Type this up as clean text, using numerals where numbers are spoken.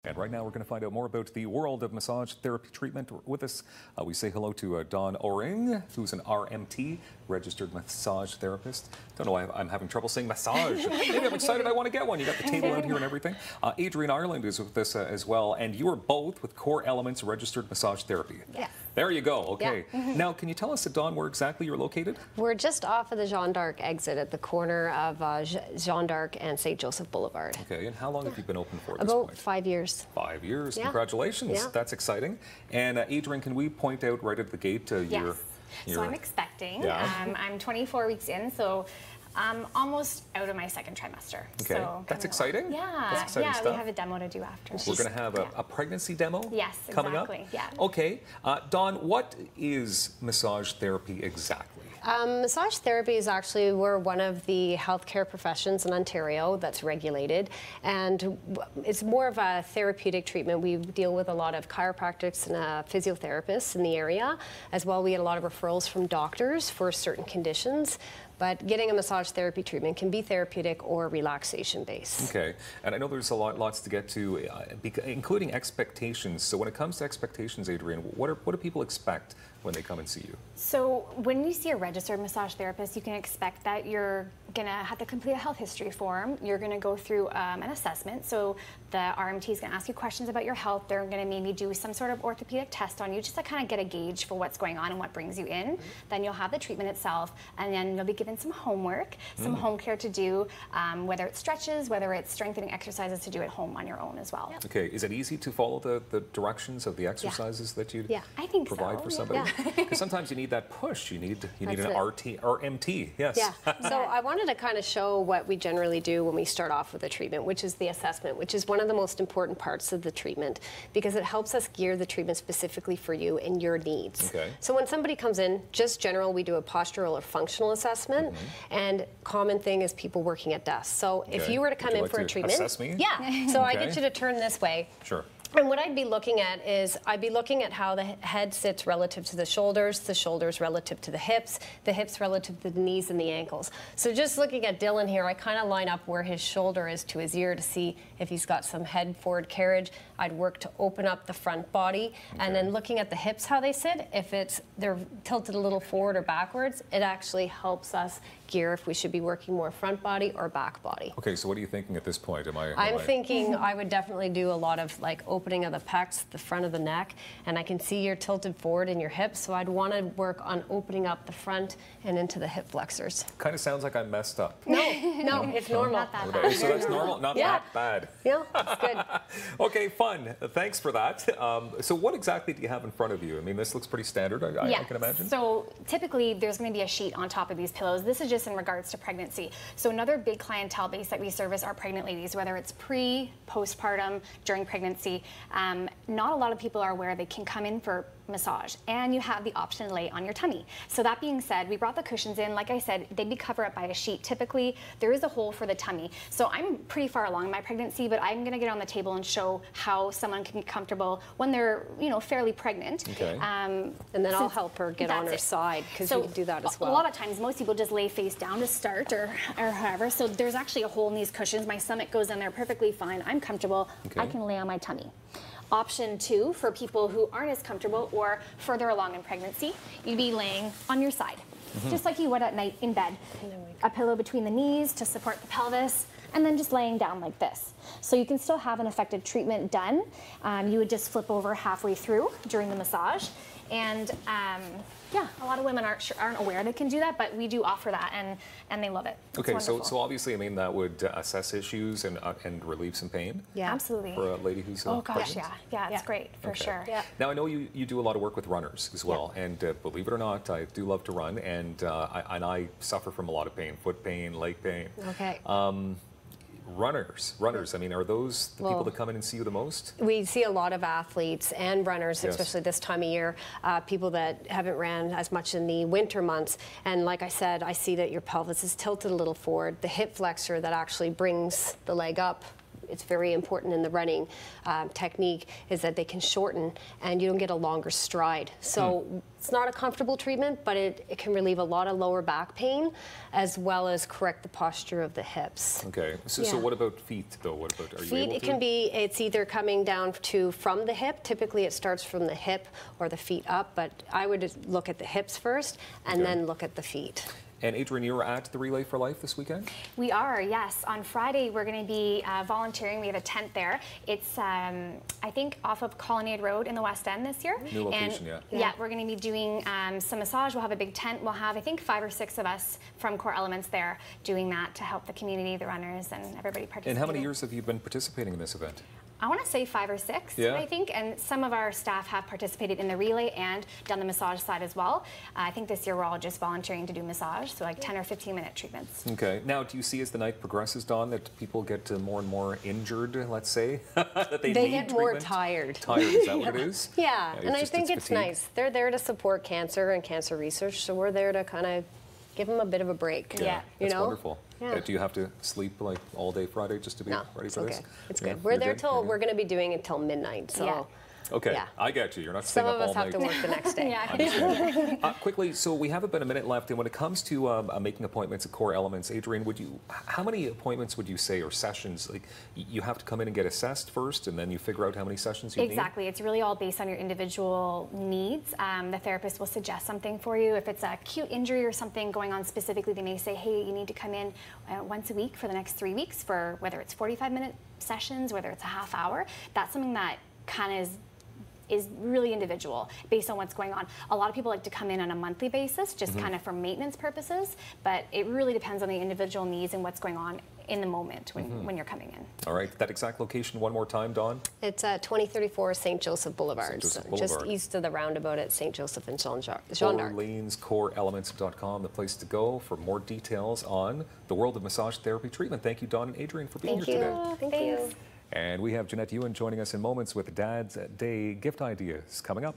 And right now we're going to find out more about the world of massage therapy treatment. With us, we say hello to Dawn Oehring, who's an RMT, registered massage therapist. Don't know why I'm having trouble saying massage. Maybe I'm excited I want to get one. You got the table out here and everything. Adrienne Ireland is with us as well, and you are both with Core Elements registered massage therapy. Yeah. There you go. Okay. Yeah. Now, can you tell us, Dawn, where exactly you're located? We're just off of the Jeanne d'Arc exit at the corner of Jeanne d'Arc and St. Joseph Boulevard. Okay, and how long have you been open for at this point? About 5 years. 5 years. Yeah. Congratulations. Yeah. That's exciting. And Adrienne, can we point out right at the gate Yes. So I'm expecting. Yeah. I'm 24 weeks in, so I'm almost out of my second trimester. Okay, so that's exciting. Yeah, that's exciting yeah. stuff. We have a demo to do after. We're going to have a pregnancy demo. Yes, coming exactly. up. Yeah. Okay, Dawn, what is massage therapy exactly? Massage therapy is actually, we're one of the healthcare professions in Ontario that's regulated, and it's more of a therapeutic treatment. We deal with a lot of chiropractics and physiotherapists in the area. As well, we get a lot of referrals from doctors for certain conditions. But getting a massage therapy treatment can be therapeutic or relaxation based. Okay, and I know there's lots to get to, including expectations. So when it comes to expectations, Adrienne, what do people expect when they come and see you? So when you see a registered massage therapist, you can expect that you're going to have to complete a health history form. You're going to go through an assessment. So the RMT is going to ask you questions about your health. They're going to maybe do some sort of orthopedic test on you just to kind of get a gauge for what's going on and what brings you in. Then you'll have the treatment itself, and then you'll be given some homework, some home care to do, whether it's stretches, whether it's strengthening exercises to do at home on your own as well. Yep. Okay, is it easy to follow the directions of the exercises that you I think provide for somebody? Because sometimes you need that push. You need an RT or MT. Yes. Yeah. So I wanted to kind of show what we generally do when we start off with a treatment, which is the assessment, which is one of the most important parts of the treatment because it helps us gear the treatment specifically for you and your needs. Okay. So when somebody comes in, just general, we do a postural or functional assessment, and common thing is people working at desks. So if you were to come in for a treatment, assess me? yeah. So I get you to turn this way. Sure. And what I'd be looking at is, I'd be looking at how the head sits relative to the shoulders relative to the hips relative to the knees and the ankles. So just looking at Dylan here, I kind of line up where his shoulder is to his ear to see if he's got some head forward carriage. I'd work to open up the front body, and then looking at the hips, how they sit, if they're tilted a little forward or backwards, it actually helps us gear if we should be working more front body or back body. Okay, so what are you thinking at this point? I'm thinking I would definitely do a lot of like opening of the pecs, the front of the neck, and I can see you're tilted forward in your hips, so I'd want to work on opening up the front and into the hip flexors. Kind of sounds like I messed up. No, it's normal. Not that bad. So that's normal, not that bad. Yeah, that's good. Okay, fun. Thanks for that. So what exactly do you have in front of you? I mean, this looks pretty standard, I can imagine. So typically there's going to be a sheet on top of these pillows. This is just in regards to pregnancy. So another big clientele base that we service are pregnant ladies, whether it's pre, postpartum, during pregnancy. Not a lot of people are aware they can come in for massage, and you have the option to lay on your tummy. So that being said, we brought the cushions in. Like I said, they'd be covered up by a sheet. Typically, there is a hole for the tummy. So I'm pretty far along in my pregnancy, but I'm going to get on the table and show how someone can get comfortable when they're, fairly pregnant. Okay. And then I'll help her get on her side, because you can do that as well. A lot of times, most people just lay face down to start or however. So there's actually a hole in these cushions. My stomach goes in there perfectly fine. I'm comfortable. Okay. I can lay on my tummy. Option 2, for people who aren't as comfortable or further along in pregnancy, you'd be laying on your side, just like you would at night in bed. A pillow between the knees to support the pelvis, and then just laying down like this. So you can still have an effective treatment done. You would just flip over halfway through during the massage. And a lot of women aren't aware they can do that, but we do offer that, and they love it. Okay, so obviously, I mean, that would assess issues and relieve some pain. Yeah, absolutely. For a lady who's gosh, yeah, it's great for sure. Yeah. Now I know you do a lot of work with runners as well, and believe it or not, I do love to run, and I suffer from a lot of pain, foot pain, leg pain. Okay. Runners. I mean, are those the people that come in and see you the most? We see a lot of athletes and runners, especially this time of year, people that haven't ran as much in the winter months. And like I said, I see that your pelvis is tilted a little forward. The hip flexor that actually brings the leg up it's very important in the running technique, is that they can shorten and you don't get a longer stride. So it's not a comfortable treatment, but it can relieve a lot of lower back pain as well as correct the posture of the hips. Okay, so what about feet though? What about, are you Feet, able it to? can be, it's either coming down from the hip. Typically it starts from the hip or the feet up, but I would look at the hips first and then look at the feet. And Adrienne, you were at the Relay for Life this weekend? We are, yes. On Friday, we're going to be volunteering. We have a tent there. It's, I think, off of Colonnade Road in the West End this year. New location, and, yeah. We're going to be doing some massage. We'll have a big tent. We'll have, I think, 5 or 6 of us from Core Elements there doing that to help the community, the runners, and everybody participating. And how many years have you been participating in this event? I want to say 5 or 6, I think, and some of our staff have participated in the relay and done the massage side as well. I think this year we're all just volunteering to do massage, so like 10 or 15-minute treatments. Okay. Now, do you see as the night progresses, Dawn, that people get more and more injured, let's say? that they get more treatment? tired. Tired, is that what it is? Yeah, and I think it's nice. They're there to support cancer and cancer research, so we're there to kind of give them a bit of a break. Yeah, you that's know? wonderful. Yeah. Do you have to sleep like all day Friday just to be ready for this? It's good. We're there till, we're going to be doing it till midnight, so. Okay, yeah. I get you. You're not staying up all night. Some of us have to work the next day. Quickly, so we have about a minute left, and when it comes to making appointments at Core Elements, Adrienne, how many appointments would you say, or sessions, like you have to come in and get assessed first, and then you figure out how many sessions you need? Exactly. It's really all based on your individual needs. The therapist will suggest something for you. If it's a acute injury or something going on specifically, they may say, hey, you need to come in once a week for the next 3 weeks for whether it's 45-minute sessions, whether it's a half hour. That's something that kind of is really individual based on what's going on. A lot of people like to come in on a monthly basis, just kind of for maintenance purposes, but it really depends on the individual needs and what's going on in the moment when you're coming in. All right, that exact location one more time, Dawn? It's at 2034 St. Joseph Boulevard, just east of the roundabout at St. Joseph and Jean d'Arc. Orleans, CoreElements.com, the place to go for more details on the world of massage therapy treatment. Thank you, Dawn and Adrienne, for being here today. Thank you. And we have Jeanette Ewan joining us in moments with Dad's Day gift ideas coming up.